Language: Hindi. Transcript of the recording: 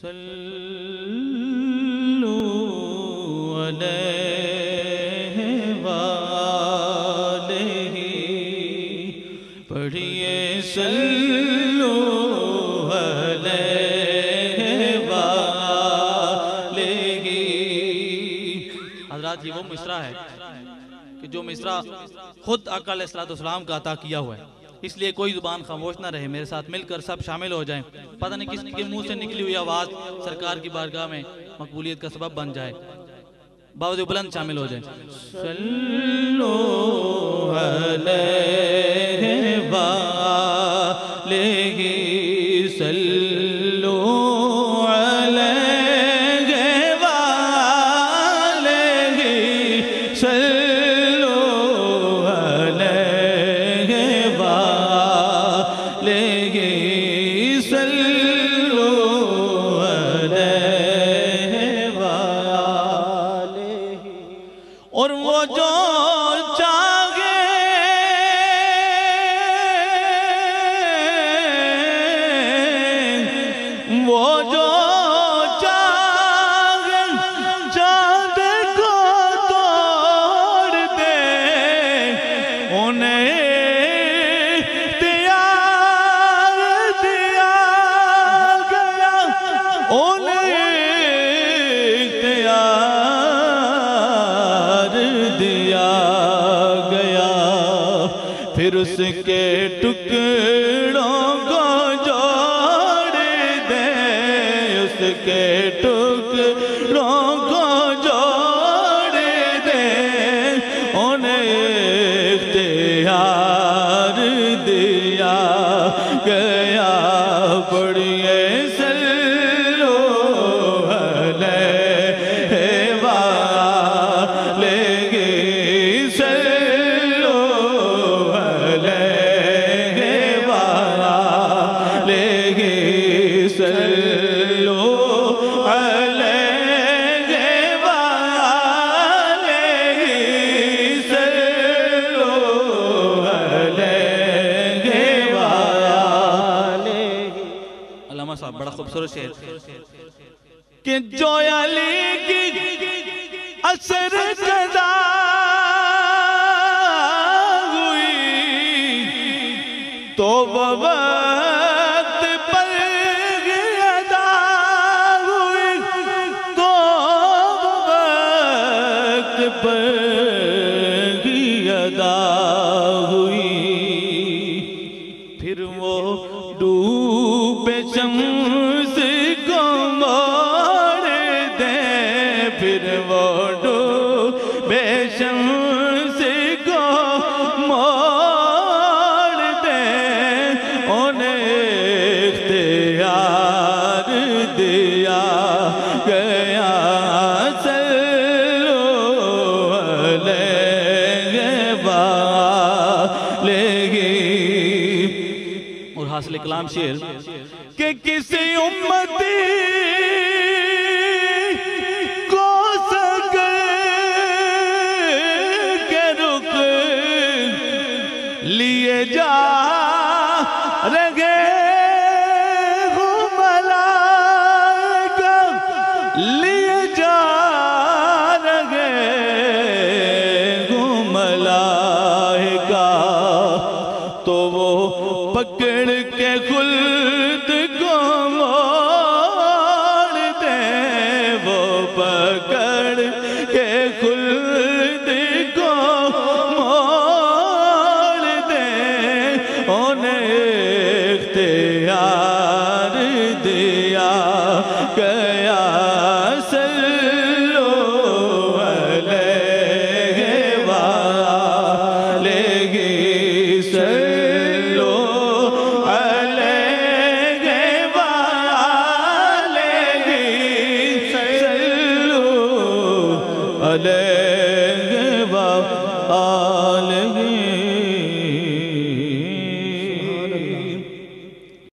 सल्लू अलैहि वालैहि, पढ़िए सल्लू अलैहि वालैहि। हज़रात, ये वो मिसरा है कि जो मिसरा खुद आका अलैहिस्सलाम का अता किया हुआ है, इसलिए कोई जुबान खामोश ना रहे। मेरे साथ मिलकर सब शामिल हो जाएं। पता नहीं किसके मुंह से निकली हुई आवाज़ सरकार की बारगाह में मकबूलियत का सबब बन जाए। बावजूद बुलंद शामिल हो जाएं। सल्लू अलैहि वालैहि, सल्लू अलैहि वालैहि, सल्लू अलैहि वालैहि, सल्लू अलैहि वालैहि। और वो जो चाहे वो जो चाहे चांद को तोड़ दे, उन्हें त्याग दिया गया, उन्हें त्याग दिया गया। फिर उसके टुकड़ों को जोड़ दे, उसके टुकड़ों को जोड़ दे, उन्हें इख्तियार दिया गया। पढ़िए सल्लू अलैहि वालैहि, सल्लू अलैहि वालैहि, सल्लू अलैहि वालैहि, सल्लू अलैहि वालैहि। अल्लामा साहब, बड़ा खूबसूरत शेर कि जो अली की असर जदा हुई, तो वो वक्त पर अदा हुई, तो वक्त पर अदा हुई। फिर वो डूबे शम्स को मोड़ दे, फिर वो डूबे शम्स को मोड़ दे, उन्हें इख्तियार दिया गया। सल्लू अलैहि वालैहि। और हासिल कलाम शेर कि किसी उम्मती को सगर के रुक लिए जा रहे हो मलाइका, लिए जा रहे हो मलाइका। तो वो पकड़ के खुल्द को मोड़ दे, वो पकड़ के खुल्द को मोड़ दे, उन्हें इख्तियार दिया गया। सल्लू अलैहि वालैहि, सल्लू अलैहि वालैहि, सल्लू अलैहि